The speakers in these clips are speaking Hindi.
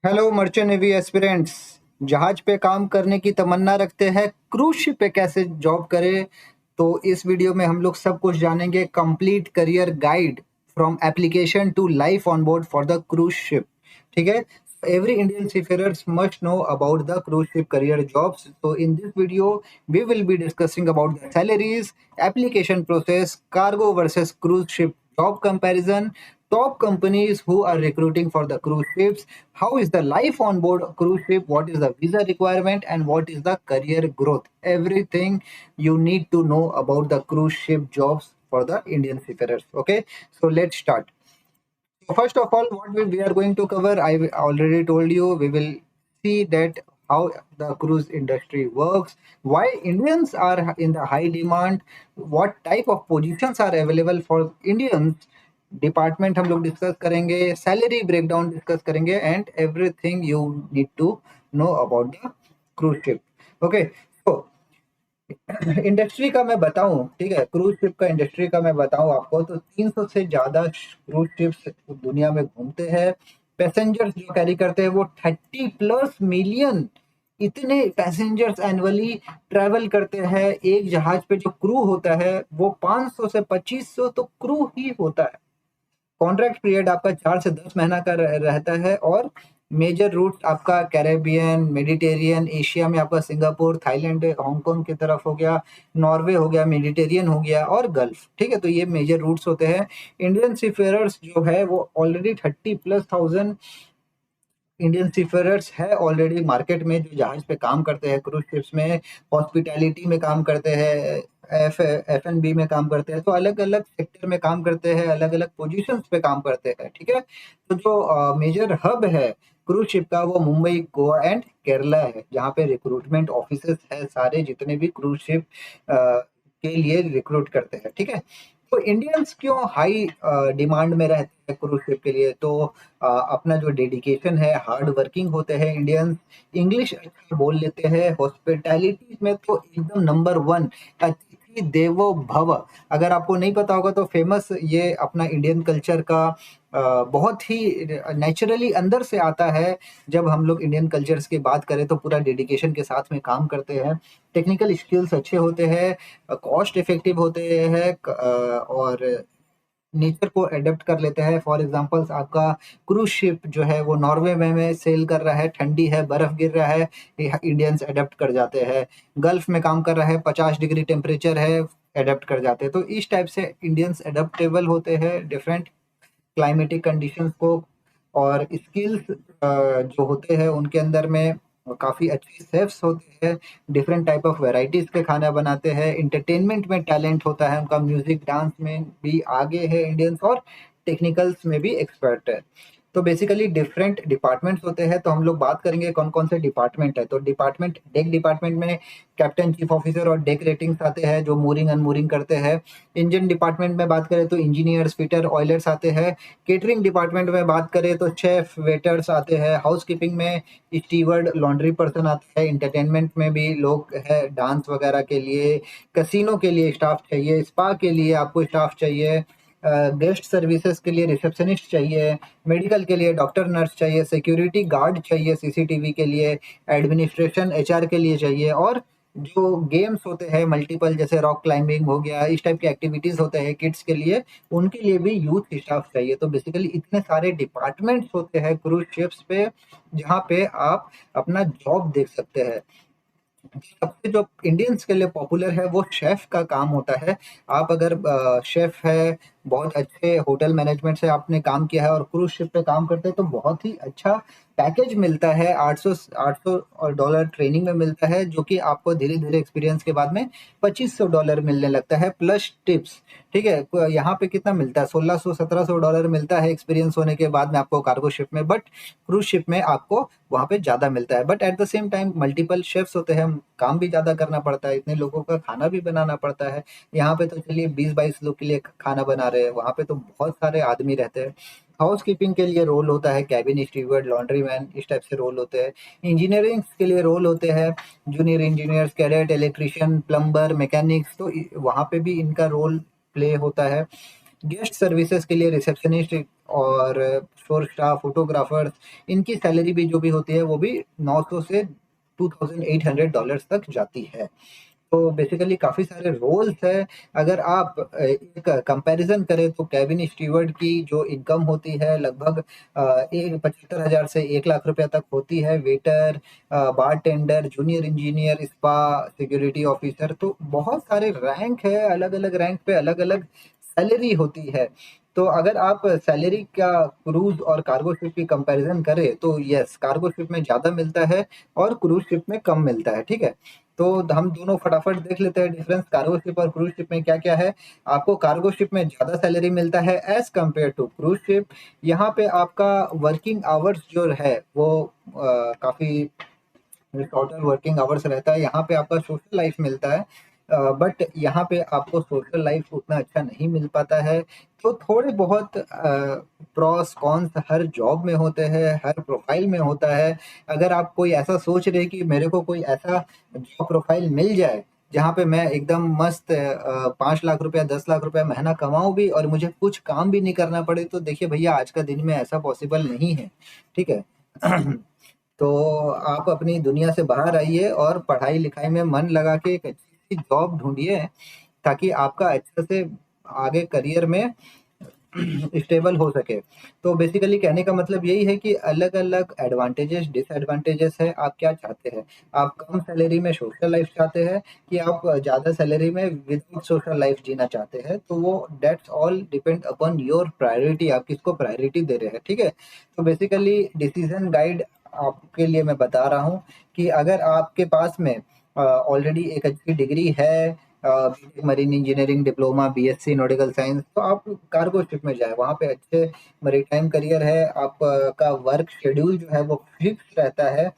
Hello merchant navy aspirants. जहाज पे काम करने की तमन्ना रखते हैं, क्रूज शिप पे कैसे जॉब करें। तो इस वीडियो में हम लोग सब कुछ जानेंगे। Complete career guide from application to life on board for the cruise ship. ठीक है। Every Indian seafarers must know about the cruise ship career jobs. So in this video, we will be discussing about the salaries, application process, cargo versus cruise ship job comparison, top companies who are recruiting for the cruise ships, how is the life on board a cruise ship, what is the visa requirement, and what is the career growth. Everything you need to know about the cruise ship jobs for the Indian seafarers. Okay, so let's start. So first of all, what we are going to cover, I already told you, we will see that how the cruise industry works, why Indians are in the high demand, what type of positions are available for Indians, department हम लोग डिस्कस करेंगे, सैलरी ब्रेकडाउन डिस्कस करेंगे and everything you need to know about the cruise ship. Okay, तो इंडस्ट्री का मैं बताऊं, ठीक है, क्रूज शिप का इंडस्ट्री का मैं बताऊं आपको, तो 300 से ज्यादा क्रूज शिप्स दुनिया में घूमते हैं। पैसेंजर्स जो कैरी करते हैं वो 30+ मिलियन, इतने पैसेंजर्स एनुअली ट्रेवल करते हैं। एक जहाज पे जो क्रू होता है वो 500 से 2500 तो क्रू ही होता है। कॉन्ट्रैक्ट पीरियड आपका 4 से 10 महीना का रहता है और मेजर रूट आपका कैरेबियन, मेडिटेरियन, एशिया में आपका सिंगापुर, थाईलैंड, हांगकांग की तरफ हो गया, नॉर्वे हो गया, मेडिटेरियन हो गया और गल्फ। ठीक है, तो ये मेजर रूट्स होते हैं। इंडियन सीफेयरर्स जो है वो ऑलरेडी 30+ थाउजेंड इंडियन सीफेयरर्स है ऑलरेडी मार्केट में, जो जहाज पे काम करते हैं, क्रूज शिप्स में, हॉस्पिटैलिटी में काम करते हैं, F&B में काम करते हैं, तो अलग अलग सेक्टर में काम करते हैं, अलग अलग पोजीशंस पे काम करते हैं। ठीक है, तो जो मेजर हब है क्रूज शिप का वो मुंबई, गोवा एंड केरला है, जहाँ पे रिक्रूटमेंट ऑफिसेस है सारे जितने भी क्रूज शिप के लिए रिक्रूट करते हैं। ठीक है, तो इंडियंस क्यों हाई डिमांड में रहते हैं क्रूज शिप के लिए, तो अपना जो डेडिकेशन है, हार्ड वर्किंग होते हैं इंडियंस, इंग्लिश अच्छा बोल लेते हैं, हॉस्पिटैलिटी में तो एकदम नंबर वन, अतिथि देवो भव। अगर आपको नहीं पता होगा तो फेमस ये अपना इंडियन कल्चर का बहुत ही नेचुरली अंदर से आता है। जब हम लोग इंडियन कल्चर्स की बात करें तो पूरा डेडिकेशन के साथ में काम करते हैं, टेक्निकल स्किल्स अच्छे होते हैं, कॉस्ट इफेक्टिव होते हैं, और नेचर को एडेप्ट कर लेते हैं। फॉर एग्जांपल्स आपका क्रूज शिप जो है वो नॉर्वे में सेल कर रहा है, ठंडी है, बर्फ गिर रहा है, इंडियंस एडेप्ट कर जाते हैं। गल्फ में काम कर रहा है, 50 डिग्री टेम्परेचर है, एडेप्ट कर जाते हैं। तो इस टाइप से इंडियंस एडेप्टेबल होते हैं डिफरेंट क्लाइमेटिक कंडीशंस को। और स्किल्स जो होते हैं उनके अंदर में काफ़ी अच्छे शेफ्स होते हैं, डिफरेंट टाइप ऑफ वैरायटीज़ के खाना बनाते हैं, इंटरटेनमेंट में टैलेंट होता है उनका, म्यूजिक डांस में भी आगे है इंडियंस, और टेक्निकल्स में भी एक्सपर्ट है। तो बेसिकली डिफरेंट डिपार्टमेंट्स होते हैं, तो हम लोग बात करेंगे कौन कौन से डिपार्टमेंट है। तो डिपार्टमेंट, डेक डिपार्टमेंट में कैप्टन, चीफ ऑफिसर और डेक रेटिंग्स आते हैं जो मूरिंग अनमूरिंग करते हैं। इंजन डिपार्टमेंट में बात करें तो इंजीनियर्स, फिटर, ऑयलर्स आते हैं। केटरिंग डिपार्टमेंट में बात करें तो शेफ, वेटर्स आते हैं। हाउसकीपिंग में स्टीवर्ड, लॉन्ड्री पर्सन आते हैं। इंटरटेनमेंट में भी लोग है, डांस वगैरह के लिए, कैसीनो के लिए स्टाफ चाहिए, स्पा के लिए आपको स्टाफ चाहिए, गेस्ट सर्विसेज के लिए रिसेप्शनिस्ट चाहिए, मेडिकल के लिए डॉक्टर, नर्स चाहिए, सिक्योरिटी गार्ड चाहिए सीसीटीवी के लिए, एडमिनिस्ट्रेशन एचआर के लिए चाहिए, और जो गेम्स होते हैं मल्टीपल, जैसे रॉक क्लाइंबिंग हो गया, इस टाइप की एक्टिविटीज होते हैं किड्स के लिए, उनके लिए भी यूथ स्टाफ चाहिए। तो बेसिकली इतने सारे डिपार्टमेंट्स होते हैं क्रूज शिप्स पे, जहाँ पे आप अपना जॉब देख सकते हैं। सबसे जो इंडियंस के लिए पॉपुलर है वो शेफ का काम होता है। आप अगर शेफ है, बहुत अच्छे होटल मैनेजमेंट से आपने काम किया है और क्रूज शिप पे काम करते हैं, तो बहुत ही अच्छा पैकेज मिलता है। 800 डॉलर ट्रेनिंग में मिलता है, जो कि आपको धीरे धीरे एक्सपीरियंस के बाद में $2500 मिलने लगता है प्लस टिप्स। ठीक है, यहाँ पे कितना मिलता है, 1600-1700 डॉलर मिलता है एक्सपीरियंस होने के बाद में आपको कार्गो शिप में, बट क्रूज शिप में आपको वहाँ पे ज़्यादा मिलता है। But at the same time multiple chefs होते हैं, काम भी ज़्यादा करना पड़ता है, इतने लोगों का खाना भी बनाना पड़ता है। यहाँ पे तो चलिए 20-22 लोग के लिए खाना बना रहे हैं, वहाँ पे तो बहुत सारे आदमी रहते हैं। हाउस कीपिंग के लिए रोल होता है कैबिन स्टीवर्ड, लॉन्ड्री मैन, इस टाइप से रोल होते हैं। इंजीनियरिंग के लिए रोल होते हैं junior engineers, cadet, electrician, plumber, mechanics, तो वहाँ पे भी इनका रोल प्ले होता है। गेस्ट सर्विसेज के लिए रिसेप्शनिस्ट और स्टोर स्टाफ, फोटोग्राफर्स, इनकी सैलरी भी जो भी होती है वो भी 900 से $2,800 तक जाती है। तो बेसिकली काफ़ी सारे रोल्स हैं। अगर आप एक कंपैरिज़न करें तो केबिन स्टीवर्ड की जो इनकम होती है लगभग एक 75,000 से 1 लाख रुपए तक होती है। Waiter, bartender, junior engineer, spa, security officer, तो बहुत सारे रैंक है, अलग-अलग रैंक पे अलग-अलग सैलरी होती है। तो अगर आप सैलरी का क्रूज़ और कार्गो शिप की कंपैरिज़न करें तो येस, कार्गो शिप में ज़्यादा मिलता है और क्रूज़ शिप में कम मिलता है, ठीक है? तो हम दोनों फटाफट देख लेते हैं डिफरेंस कार्गो शिप और क्रूज शिप में क्या-क्या है। आपको कार्गो शिप में ज़्यादा सैलरी मिलता है as compare to cruise ship. यहाँ पे आपका वर्किंग आवर्स जो है वो काफ़ी शॉर्टर वर्किंग आवर्स रहता है। यहाँ पे आपका सोशल लाइफ मिलता है, बट यहाँ पे आपको सोशल लाइफ उतना अच्छा नहीं मिल पाता है। तो थोड़े बहुत प्रोस कॉन्स हर जॉब में होते हैं, हर प्रोफाइल में होता है। अगर आप कोई ऐसा सोच रहे हैं कि मेरे को कोई ऐसा जॉब प्रोफाइल मिल जाए जहाँ पे मैं एकदम मस्त 5 लाख रुपया 10 लाख रुपया महीना कमाऊँ भी और मुझे कुछ काम भी नहीं करना पड़े, तो देखिए भैया आज का दिन में ऐसा पॉसिबल नहीं है, ठीक है? तो आप अपनी दुनिया से बाहर आइए और पढ़ाई-लिखाई में मन लगा के एक अच्छी-सी जॉब ढूँढिए, ताकि आपका अच्छे से आगे करियर में स्टेबल हो सके। तो बेसिकली कहने का मतलब यही है कि अलग-अलग एडवांटेजेस, डिसएडवांटेजेस है, आप क्या चाहते हैं? आप कम सैलरी में सोशल लाइफ चाहते हैं कि आप ज़्यादा सैलरी में विदाउट सोशल लाइफ जीना चाहते हैं? तो वो that's all depend upon your priority, आप किसको प्रायोरिटी दे रहे हैं, ठीक है? तो बेसिकली डिसीज़न गाइड आपके लिए मैं बता रहा हूँ कि अगर आपके पास में ऑलरेडी एक अच्छी डिग्री है, BTech marine engineering diploma, BSc nautical science, तो आप कार्गो शिप में जाएँ, वहाँ पे अच्छे मैरीटाइम करियर है, आपका वर्क शेड्यूल जो है वो फिक्स रहता है।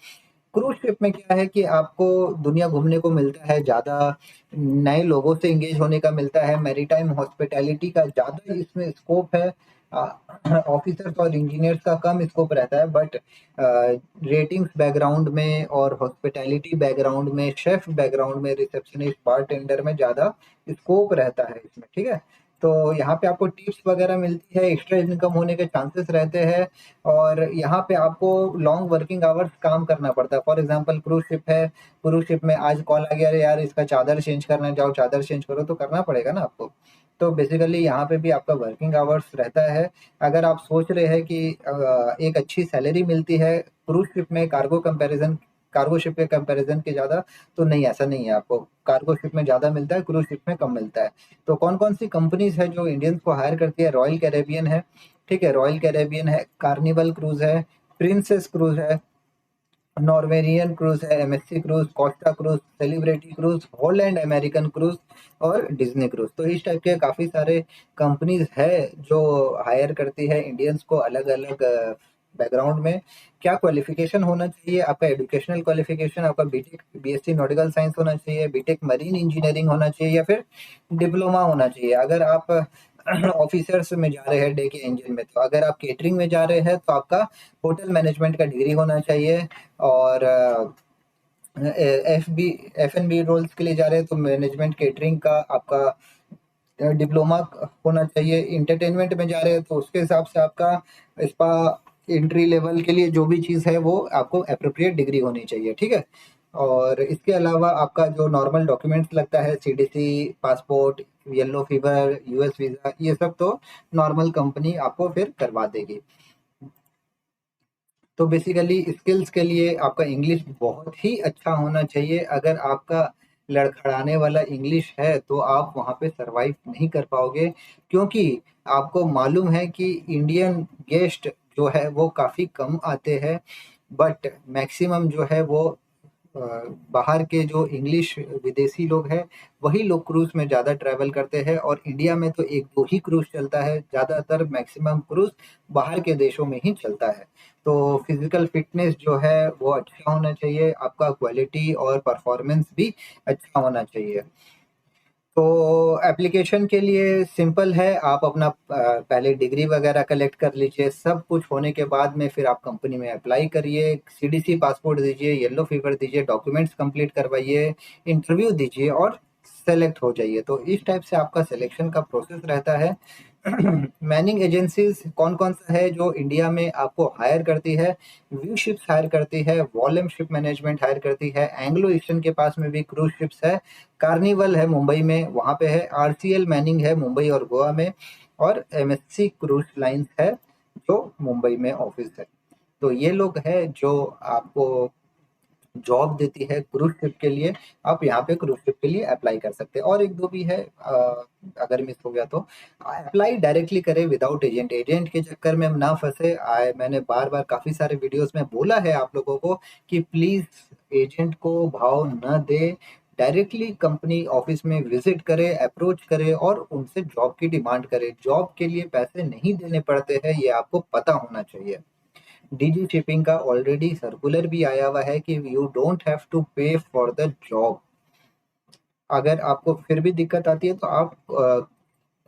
क्रूज़ शिप में क्या है कि आपको दुनिया घूमने को मिलता है, ज़्यादा नए लोगों से एंगेज होने का मिलता है, मैरीटाइम हॉस्पिटैलिटी का ज़्यादा इसमें स्कोप है। ऑफिसर्स और इंजीनियर्स का कम स्कोप रहता है, बट रेटिंग्स बैकग्राउंड में और हॉस्पिटैलिटी बैकग्राउंड में, शेफ बैकग्राउंड में, रिसेप्शनिस्ट, बारटेंडर में ज़्यादा स्कोप रहता है इसमें, ठीक है? तो यहाँ पे आपको टिप्स वगैरह मिलती है, एक्स्ट्रा इनकम होने के चांसेस रहते हैं और यहाँ पे आपको लॉन्ग वर्किंग आवर्स काम करना पड़ता है। फॉर एग्ज़ाम्पल क्रूज़ शिप है, क्रूज़ शिप में आज कॉल आ गया, अरे यार इसका चादर चेंज करना है, जाओ चादर चेंज करो, तो करना पड़ेगा ना आपको। तो बेसिकली यहाँ पे भी आपका वर्किंग आवर्स रहता है। अगर आप सोच रहे हैं कि एक अच्छी सैलरी मिलती है क्रूज़ शिप में कार्गो शिप के कंपैरिज़न के ज़्यादा, तो नहीं, ऐसा नहीं है। आपको कार्गो शिप में ज़्यादा मिलता है, क्रूज़ शिप में कम मिलता है। तो कौन-कौन सी कंपनीज़ है जो इंडियंस को हायर करती है? रॉयल कैरेबियन है, ठीक है? रॉयल कैरेबियन है, कार्निवल क्रूज़ है, प्रिंसेस क्रूज़ है, नॉर्वेजियन क्रूज़ है, MSC cruise, Costa cruise, celebrity cruise, Holland American cruise और डिज़नी क्रूज़। तो इस टाइप के काफ़ी सारे कंपनीज़ है जो हायर करती है इंडियंस को अलग-अलग बैकग्राउंड में। क्या क्वालिफ़िकेशन होना चाहिए? आपका एजुकेशनल क्वालिफ़िकेशन, आपका बीटेक, बीएससी नॉटिकल साइंस होना चाहिए, बीटेक मरीन इंजीनियरिंग होना चाहिए या फिर डिप्लोमा होना चाहिए। अगर आप ऑफिसर्स में जा रहे हैं डे के इंजन में, तो अगर आप केटरिंग में जा रहे हैं तो आपका होटल मैनेजमेंट का डिग्री होना चाहिए और एफ-एन-बी रोल्स के लिए जा रहे हैं तो मैनेजमेंट केटरिंग का आपका डिप्लोमा होना चाहिए। एंटरटेनमेंट में जा रहे हैं तो उसके हिसाब से आपका स्पा एंट्री लेवल के लिए जो भी चीज़ है वो आपको एप्रोप्रिएट डिग्री होनी चाहिए, ठीक है? और इसके अलावा आपका जो नॉर्मल डॉक्यूमेंट्स लगता है, CDC, passport, yellow fever, US visa, ये सब तो नॉर्मल कंपनी आपको फिर करवा देगी। तो बेसिकली स्किल्स के लिए आपका इंग्लिश बहुत ही अच्छा होना चाहिए। अगर आपका लड़खड़ाने वाला इंग्लिश है तो आप वहाँ पे सर्वाइव नहीं कर पाओगे, क्योंकि आपको मालूम है कि इंडियन गेस्ट जो है वो काफ़ी कम आते हैं, बट मैक्सिमम जो है वो अ, बाहर के जो इंग्लिश विदेशी लोग हैं वही लोग क्रूज़ में ज़्यादा ट्रैवल करते हैं और इंडिया में तो 1-2 ही क्रूज़ चलता है, ज़्यादातर मैक्सिमम क्रूज़ बाहर के देशों में ही चलता है। तो फिज़िकल फ़िटनेस जो है वो अच्छा होना चाहिए, आपका क्वालिटी और परफ़ॉर्मेंस भी अच्छा होना चाहिए। तो एप्लीकेशन के लिए सिंपल है, आप अपना पहले डिग्री वगैरह कलेक्ट कर लीजिए, सब कुछ होने के बाद में फिर आप कंपनी में अप्लाई करिए, सीडीसी पासपोर्ट दीजिए, येलो फीवर दीजिए, डॉक्यूमेंट्स कंप्लीट करवाइए, इंटरव्यू दीजिए और सेलेक्ट हो जाइए। तो इस टाइप से आपका सिलेक्शन का प्रोसेस रहता है। मैनिंग एजेंसीज कौन कौन सा है जो इंडिया में आपको हायर करती है? व्यू शिप्स हायर करती है, वॉल्यूम शिप मैनेजमेंट हायर करती है, एंग्लो ईस्टर्न के पास में भी क्रूज शिप्स है, कार्निवल है मुंबई में, वहाँ पे है, आरसीएल मैनिंग है मुंबई और गोवा में, और एमएससी क्रूज लाइंस है जो मुंबई में ऑफिस है। तो ये लोग है जो आपको जॉब देती है क्रूज शिप के लिए। आप यहाँ पे क्रूज शिप के लिए अप्लाई कर सकते हैं। और एक दो भी है, अगर मिस हो गया तो अप्लाई डायरेक्टली करें विदाउट एजेंट। एजेंट के चक्कर में हम ना फंसे। आए मैंने बार बार काफी सारे वीडियोस में बोला है आप लोगों को कि प्लीज एजेंट को भाव न दे, डायरेक्टली कंपनी ऑफिस में विजिट करे, अप्रोच करे और उनसे जॉब की डिमांड करे। जॉब के लिए पैसे नहीं देने पड़ते हैं, ये आपको पता होना चाहिए। डीजी शिपिंग का ऑलरेडी सर्कुलर भी आया हुआ है कि यू डोंट हैव टू पे फॉर द जॉब। अगर आपको फिर भी दिक्कत आती है तो आप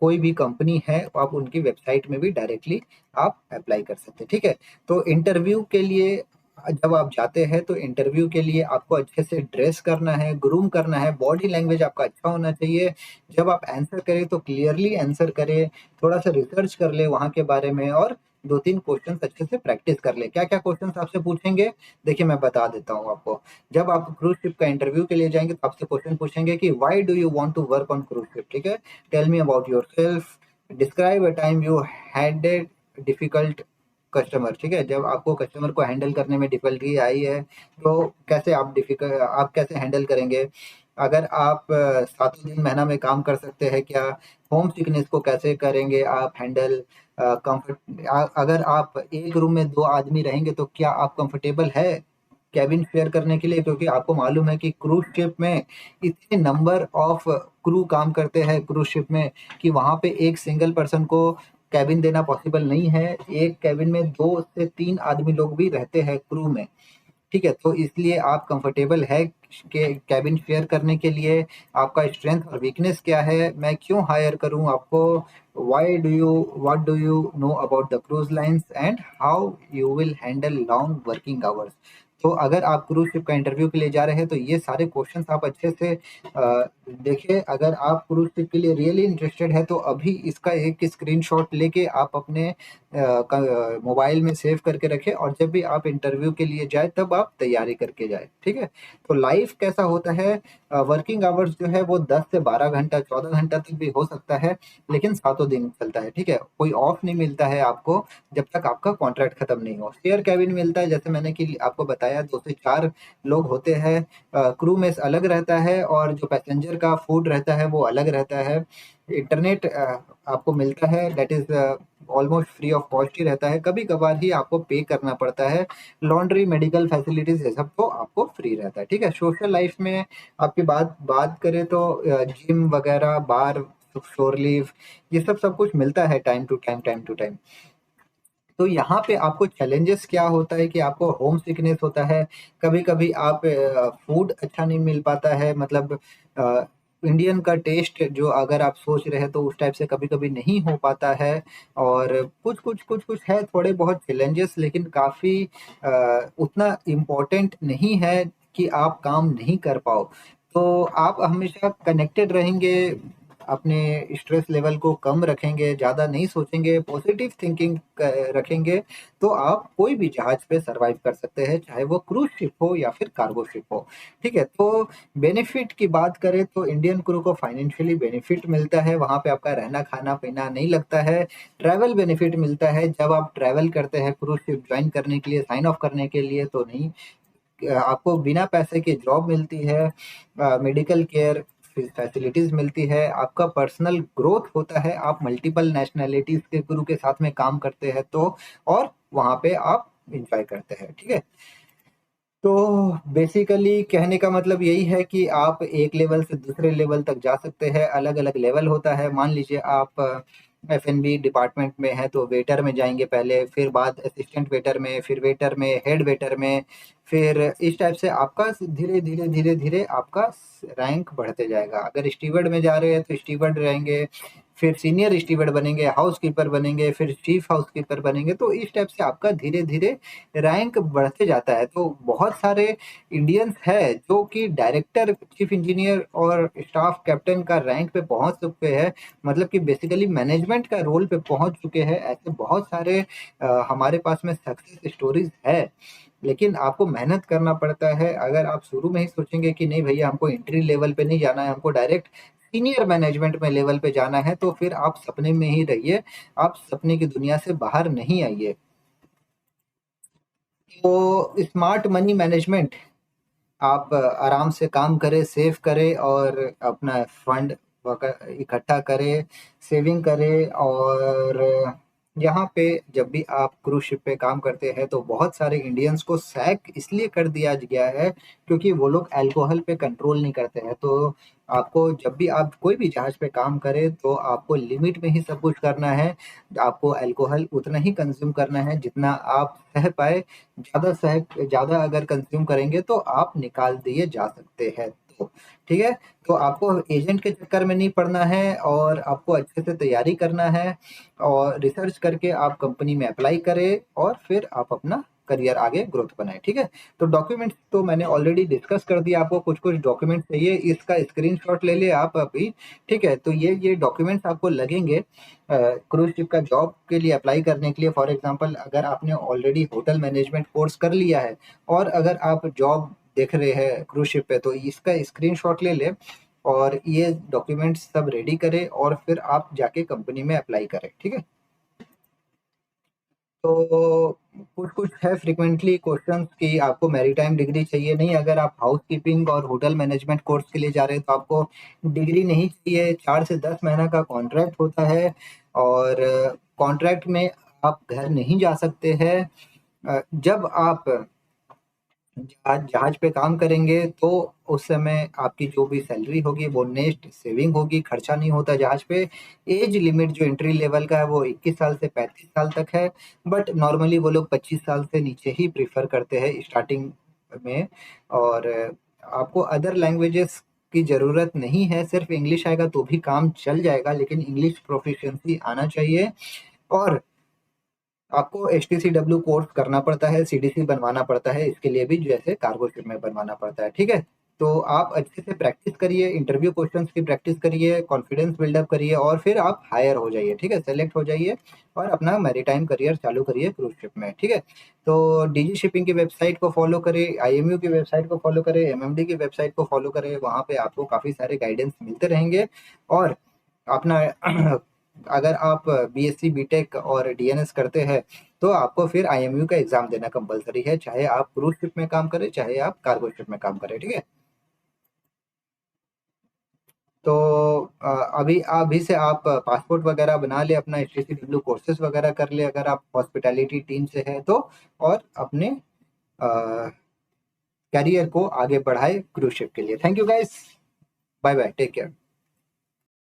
कोई भी कंपनी है आप उनकी वेबसाइट में भी डायरेक्टली आप अप्लाई कर सकते हैं, ठीक है। तो इंटरव्यू के लिए जब आप जाते हैं तो इंटरव्यू के लिए आपको अच्छे से ड्रेस करना है, ग्रूम करना है, बॉडी लैंग्वेज आपका अच्छा होना चाहिए। जब आप आंसर करें तो क्लियरली आंसर करें, थोड़ा सा रिसर्च कर ले वहाँ के बारे में और दो तीन क्वेश्चन अच्छे से प्रैक्टिस कर ले। क्या क्या क्वेश्चन आपसे पूछेंगे देखिए मैं बता देता हूँ आपको। जब आप क्रूज शिप का इंटरव्यू के लिए जाएंगे तो आपसे क्वेश्चन पूछेंगे कि why do you want to work on cruise ship, ठीक है। Tell me about yourself, describe a time you handed difficult customer, ठीक है। जब आपको कस्टमर को हैंडल करने में डिफिकल्टी आई है तो कैसे आप कैसे हैंडल करेंगे। अगर आप 7 दिन महीना में काम कर सकते हैं क्या। होम सिकनेस को कैसे करेंगे आप हैंडल। कंफर्ट अगर आप एक रूम में 2 आदमी रहेंगे तो क्या आप कंफर्टेबल है कैबिन शेयर करने के लिए, क्योंकि आपको मालूम है कि क्रूज शिप में इतने नंबर ऑफ क्रू काम करते हैं क्रूज शिप में कि वहां पे एक सिंगल पर्सन को कैबिन देना पॉसिबल नहीं है। एक कैबिन में 2 से 3 आदमी लोग भी रहते हैं क्रू में, ठीक है। तो इसलिए आप कंफर्टेबल है कि कैबिन शेयर करने के लिए। आपका स्ट्रेंथ और वीकनेस क्या है, मैं क्यों हायर करूं आपको। What do you know about the cruise lines and how you will handle long working hours. तो अगर आप क्रूज शिप का इंटरव्यू के लिए जा रहे हैं तो ये सारे क्वेश्चंस आप अच्छे से देखिए। अगर आप क्रूज शिप के लिए रियली इंटरेस्टेड है तो अभी इसका एक स्क्रीनशॉट लेके आप अपने मोबाइल में सेव करके रखें और जब भी आप इंटरव्यू के लिए जाए तब आप तैयारी करके जाए, ठीक है। तो लाइफ कैसा होता है, वर्किंग आवर्स जो है वो 10 से 12 घंटा 14 घंटा तक भी हो सकता है, लेकिन 7 दिन चलता है, ठीक है। कोई ऑफ नहीं मिलता है आपको जब तक आपका कॉन्ट्रैक्ट खत्म नहीं हो। शेयर कैबिन मिलता है, जैसे मैंने कि आपको बताया 2 से 4 लोग होते हैं। क्रू में अलग रहता है और जो पैसेंजर का फूड रहता है वो अलग रहता है। इंटरनेट आपको मिलता है, that is almost free of cost ही रहता है। कभी कभार ही आपको पे करना पड़ता है। लॉन्ड्री, मेडिकल फैसिलिटीज ये सब तो आपको फ्री रहता है, ठीक है। सोशल लाइफ में आपकी बात बात करें तो जिम वगैरह, बार, शोर लीव, ये सब कुछ मिलता है टाइम टू टाइम। तो यहाँ पे आपको चैलेंजेस क्या होता है कि आपको होम सिकनेस होता है। कभी कभी आप फूड अच्छा नहीं मिल पाता है, मतलब इंडियन का टेस्ट जो अगर आप सोच रहे हैं तो उस टाइप से कभी कभी नहीं हो पाता है। और कुछ है थोड़े बहुत चैलेंजेस, लेकिन काफ़ी उतना इम्पोर्टेंट नहीं है कि आप काम नहीं कर पाओ। तो आप हमेशा कनेक्टेड रहेंगे, अपने स्ट्रेस लेवल को कम रखेंगे, ज़्यादा नहीं सोचेंगे, पॉजिटिव थिंकिंग रखेंगे, तो आप कोई भी जहाज पे सरवाइव कर सकते हैं, चाहे वो क्रूज शिप हो या फिर कार्गो शिप हो, ठीक है। तो बेनिफिट की बात करें तो इंडियन क्रू को फाइनेंशियली बेनिफिट मिलता है, वहाँ पे आपका रहना खाना पीना नहीं लगता है। ट्रैवल बेनिफिट मिलता है, जब आप ट्रैवल करते हैं क्रूज शिप ज्वाइन करने के लिए, साइन ऑफ करने के लिए तो नहीं, आपको बिना पैसे के जॉब मिलती है, मेडिकल केयर फैसिलिटीज मिलती है, आपका पर्सनल ग्रोथ होता है, आप मल्टीपल नेशनैलिटीज के गुरु के साथ में काम करते हैं तो, और वहाँ पे आप एंजॉय करते हैं, ठीक है। तो बेसिकली कहने का मतलब यही है कि आप एक लेवल से दूसरे लेवल तक जा सकते हैं। अलग अलग लेवल होता है। मान लीजिए आप F&B डिपार्टमेंट में है तो वेटर में जाएंगे पहले, फिर बाद असिस्टेंट वेटर में, फिर वेटर में, हेड वेटर में, फिर इस टाइप से आपका धीरे-धीरे आपका रैंक बढ़ते जाएगा। अगर स्टीवर्ड में जा रहे हैं तो स्टीवर्ड रहेंगे, फिर सीनियर स्टीवर्ड बनेंगे, हाउसकीपर बनेंगे, फिर चीफ हाउसकीपर बनेंगे। तो इस टाइप से आपका धीरे-धीरे रैंक बढ़ते जाता है। तो बहुत सारे इंडियंस हैं जो कि डायरेक्टर, चीफ इंजीनियर और स्टाफ कैप्टन का रैंक पे पहुँच चुके हैं, मतलब कि बेसिकली मैनेजमेंट का रोल पे पहुँच चुके हैं। ऐसे बहुत सारे हमारे पास में सक्सेस स्टोरीज़ है। लेकिन आपको मेहनत करना पड़ता है। अगर आप शुरू में ही सोचेंगे कि नहीं भैया हमको एंट्री लेवल पे नहीं जाना है, हमको डायरेक्ट सीनियर मैनेजमेंट में लेवल पे जाना है, तो फिर आप सपने में ही रहिए, आप सपने की दुनिया से बाहर नहीं आइए। तो स्मार्ट मनी मैनेजमेंट, आप आराम से काम करें, सेव करें और अपना फंड इकट्ठा करें, सेविंग करें। और यहाँ पे जब भी आप क्रूज शिप पे काम करते हैं तो बहुत सारे इंडियंस को सैक इसलिए कर दिया गया है क्योंकि वो लोग अल्कोहल पे कंट्रोल नहीं करते हैं। तो आपको जब भी आप कोई भी जहाज पे काम करें तो आपको लिमिट में ही सब कुछ करना है। आपको अल्कोहल उतना ही कंज्यूम करना है जितना आप सह पाए। ज़्यादा अगर कंज्यूम करेंगे तो आप निकाल दिए जा सकते हैं। तो ठीक है, तो आपको एजेंट के चक्कर में नहीं पड़ना है और आपको अच्छे से तैयारी करना है और रिसर्च करके आप कंपनी में अप्लाई करें और फिर आप अपना करियर आगे ग्रोथ बनाएं। ठीक है, तो डॉक्यूमेंट्स तो मैंने ऑलरेडी डिस्कस कर दिया। आपको कुछ कुछ डॉक्यूमेंट्स चाहिए, इसका स्क्रीनशॉट ले ले आप अभी। ठीक है, तो ये डॉक्यूमेंट्स आपको लगेंगे क्रूज शिप का जॉब के लिए अप्लाई करने के लिए। फॉर एग्जांपल अगर आपने ऑलरेडी होटल मैनेजमेंट कोर्स कर लिया है और अगर आप जॉब देख रहे हैं क्रूज शिप पे तो इसका स्क्रीनशॉट ले ले और ये डॉक्यूमेंट्स सब रेडी करें और फिर आप जाके कंपनी में अप्लाई करें। ठीक है, तो कुछ कुछ है फ्रिक्वेंटली क्वेश्चंस कि आपको मैरीटाइम डिग्री चाहिए नहीं। अगर आप हाउसकीपिंग और होटल मैनेजमेंट कोर्स के लिए जा रहे हैं तो आपको डिग्री नहीं चाहिए। 4 से 10 महीना का कॉन्ट्रैक्ट होता है और कॉन्ट्रैक्ट में आप घर नहीं जा सकते हैं। जब आप जहाज पे काम करेंगे तो उस समय आपकी जो भी सैलरी होगी वो नेक्स्ट सेविंग होगी, खर्चा नहीं होता जहाज पे। एज लिमिट जो एंट्री लेवल का है वो 21 साल से 35 साल तक है, बट नॉर्मली वो लोग 25 साल से नीचे ही प्रीफर करते हैं स्टार्टिंग में। और आपको अदर लैंग्वेजेस की ज़रूरत नहीं है, सिर्फ इंग्लिश आएगा तो भी काम चल जाएगा, लेकिन इंग्लिश प्रोफिशिएंसी आना चाहिए। और आपको एचटीसीडब्ल्यू कोर्स करना पड़ता है, सीडीसी बनवाना पड़ता है, इसके लिए भी जैसे कार्गो शिप में बनवाना पड़ता है। ठीक है, तो आप अच्छे से प्रैक्टिस करिए, इंटरव्यू क्वेश्चंस की प्रैक्टिस करिए, कॉन्फिडेंस बिल्डअप करिए और फिर आप हायर हो जाइए। ठीक है, सेलेक्ट हो जाइए और अपना मैरीटाइम करियर चालू करिए क्रूज शिप में। ठीक है, तो डीजी शिपिंग की वेबसाइट को फॉलो करें, आईएमयू की वेबसाइट को फॉलो करें, एमएमडी की वेबसाइट को फॉलो करें, वहाँ पे आपको काफ़ी सारे गाइडेंस मिलते रहेंगे। और अपना अगर आप बीएससी बीटेक और डीएनएस करते हैं तो आपको फिर आईएमयू का एग्जाम देना कंपलसरी है, चाहे आप क्रूज शिप में काम करें चाहे आप कार्गो शिप में काम करें। ठीक है, तो अभी अभी से आप पासपोर्ट वगैरह बना ले, अपना एचटीसीडब्ल्यू कोर्सेज वगैरह कर ले अगर आप हॉस्पिटैलिटी टीम से है तो, और अपने करियर को आगे बढ़ाए क्रूज शिप के लिए। Thank you guys, bye bye, take care.